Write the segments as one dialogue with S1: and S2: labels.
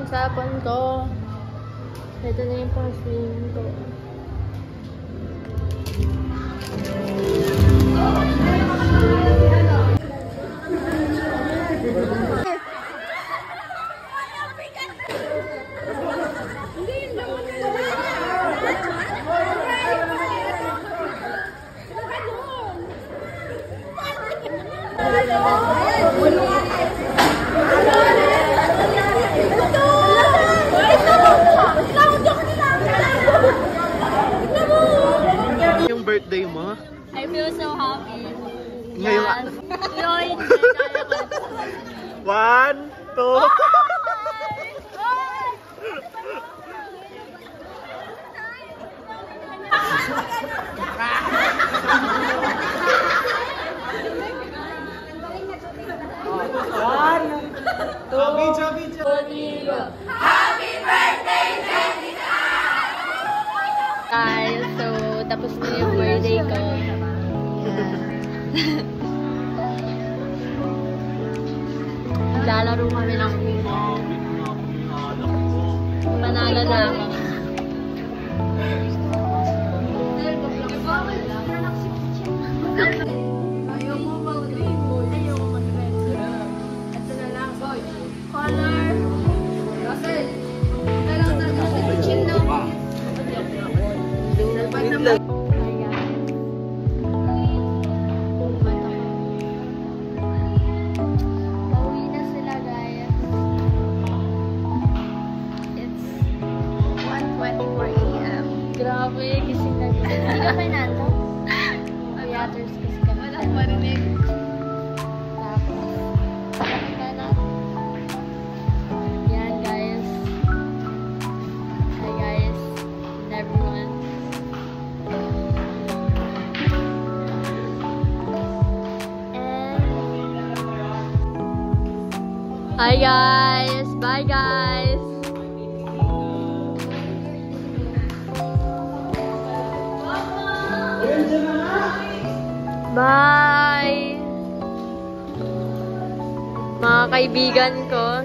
S1: sapon ko. Ito na yung pang-swim ko.
S2: Yung birthday mo?
S1: I feel so happy.
S2: Ngayon.
S1: Lloyd.
S2: 1, 2.
S1: Happy birthday, Jessica! Guys, so tapos na yung birthday ko. Lalaro kami ng panalo na ako. Color. Pauwi na sila, guys. It's 1:24 AM. Grabe, gising na gising. Hindi ka may nato? Theaters kasi kami. Wala ko marinig. Yan, guys. Hi, guys. And everyone. Hi guys! Bye guys! Bye! Mga kaibigan ko.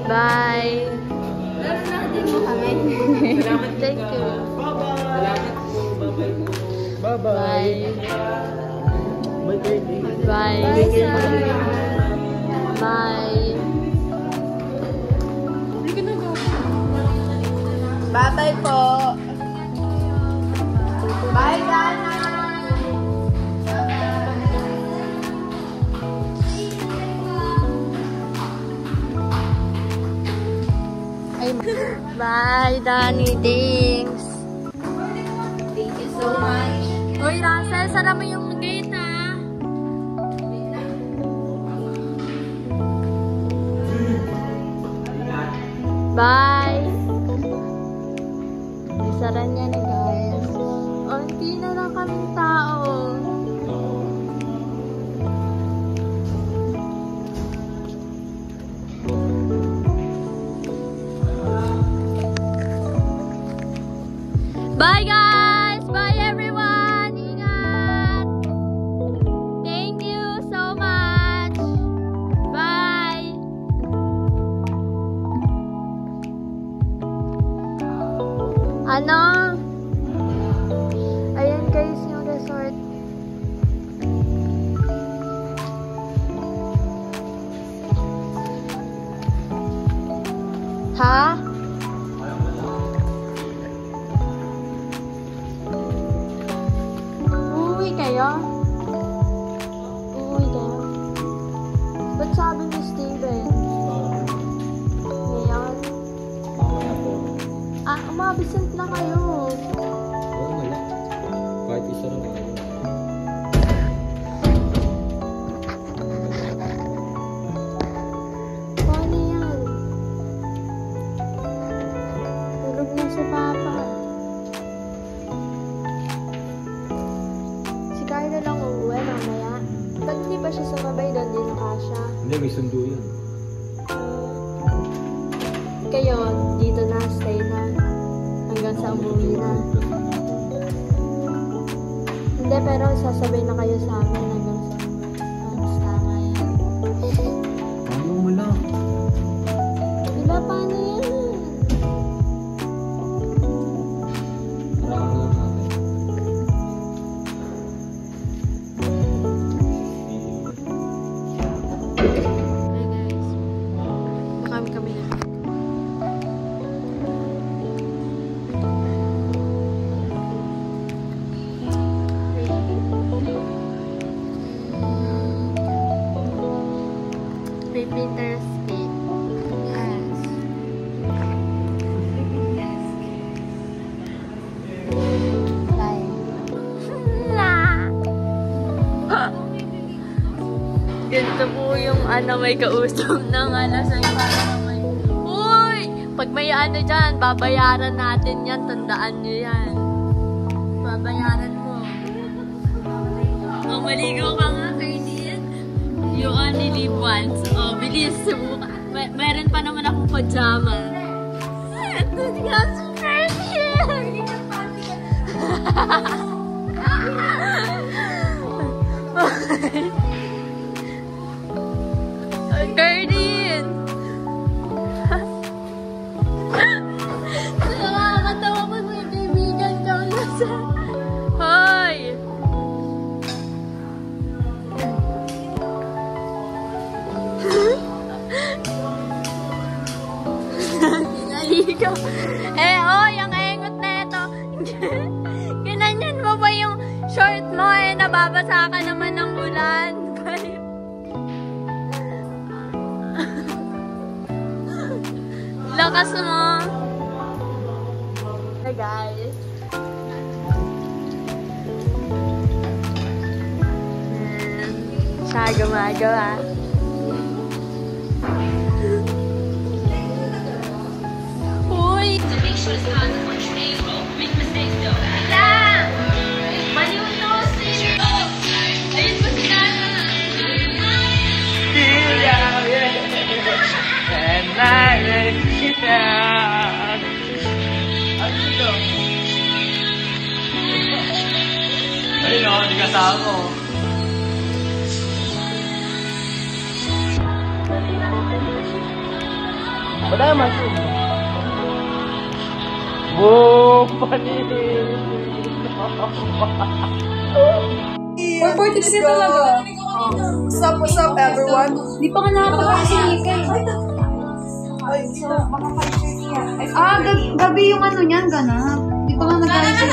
S1: Bye! Thank you.
S2: Bye-bye.
S1: Bye. Bye.
S3: Bye-bye po. Bye, Dana.
S1: Bye, Danny. Thanks.
S3: Thank you so much.
S1: Uy, Russell, sara mo yung gate, ha? Bye. Sara niya na, guys. Unti na lang kaming tao. Bye, guys! Bye, everyone! Ingat! Thank you so much! Bye! Ano? Ayan, guys, yung resort. Ha? Uuwi kayo? Uuwi kayo? Ba't sabi ni Steven? Ngayon? Ah, umabsent na kayo.
S2: Oo, wala. Kahit isa lang kayo.
S1: Paano yan? Tulog na si Papa. Si Carlo lang uuwi mamaya. Ba't hindi ba siya sumabay doon din na siya?
S2: Hindi, may sundo yun.
S1: Kayo, dito na, stay na. Hanggang sa umuwi na. Hindi, pero sasabay na kayo sa amin hanggang sa tama yan.
S2: Paano mo lang?
S1: Diba, paano yan?
S2: Marami lang natin.
S1: Hi guys. Kami na. May Pinterest feed. Ganito po yung may kausap ng alasay para may... Uy! Pag may dyan, babayaran natin yan. Tandaan nyo yan. Babayaran mo. Oh, maligaw ka nga, Ferdinand. You only live once. Oh, bilis. Meron pa naman akong pajama. Ito nga si Ferdinand. Gardin! Nakakatawa pag may kaibigan kang nasa... Hoy! Sinaligaw. Oy! Ang engot na ito. Ginanyan mo ba yung short mo nababasa ka naman ng ulan? Lakas mo. Hey guys. Siya gumagawa. Uy! Baliw to si... Ayun po si Nana.
S2: Ano ito? Ayun o, hindi kasama ko. Wala naman siya. Boom! Panin!
S3: 4:46 talaga. What's up, everyone?
S1: Di pa ka nakakapag si Nika gabi yung niyan, ganap. Di pa ka nag-ayos.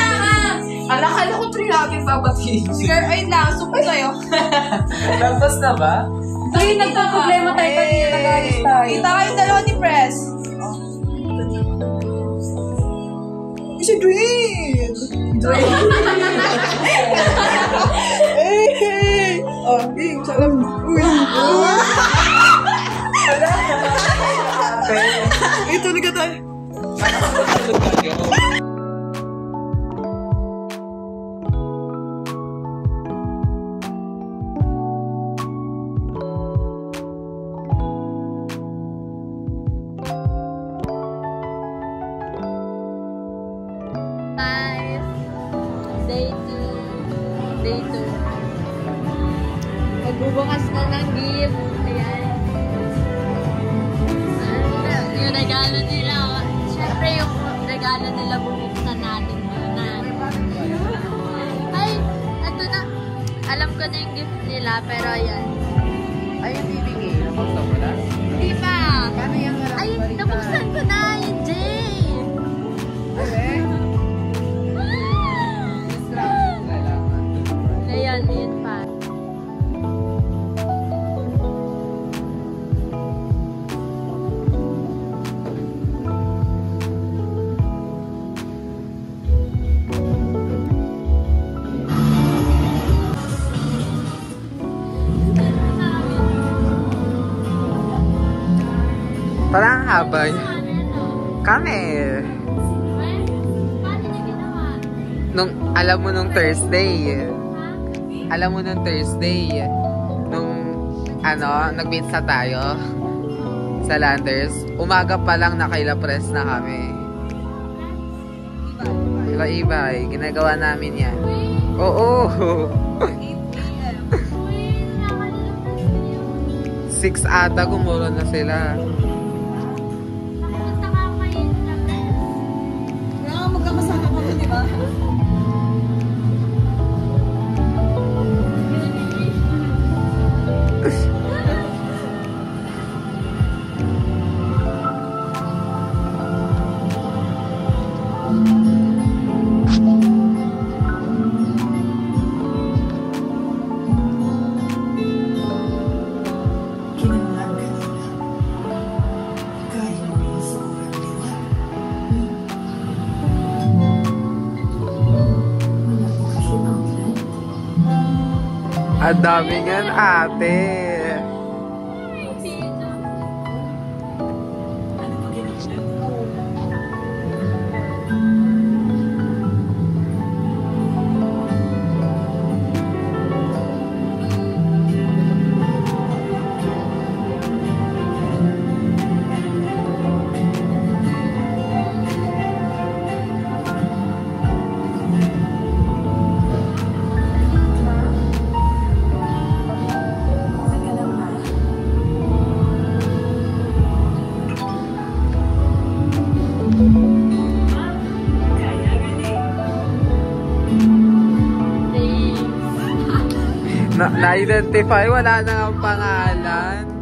S3: Alakala ko 3 namin babatiin. Sir, ayun lang. Super sa'yo.
S2: Tapos na ba?
S3: Ay, nagpa-problema tayo kanina. Nag-ayos tayo. Kita kayo dalawa ni Press. Si Dwayne! Hey! Oh, hey, salam. Uy! Ito, liga tayo.
S1: Day 2. Magbubukas na ng gift. Ayan. Yung regalo nila. Siyempre yung regalo nila bubuksan natin muna. Ay, ito na. Alam ko na yung gift nila, pero ayan.
S3: Ay, yung bibigay. Nabuksan mo na?
S1: Hindi pa.
S3: Paano yung harap?
S1: Ay, nabuksan ko na yung Jay.
S3: Okay.
S1: Ayan, yun pa.
S4: Parang habay. Kami.
S1: Paano niya ginawa?
S4: Alam mo nung Thursday. Nung nag-pizza tayo sa Landers, umaga pa lang nakaila-press na kami. Iba-iba ginagawa namin yan. Oo. 6 ata gumuro na sila.
S3: Kaya nga magkakasama kami, di ba?
S4: Ang dami nga ate. Na-identify, wala na ang pangalan.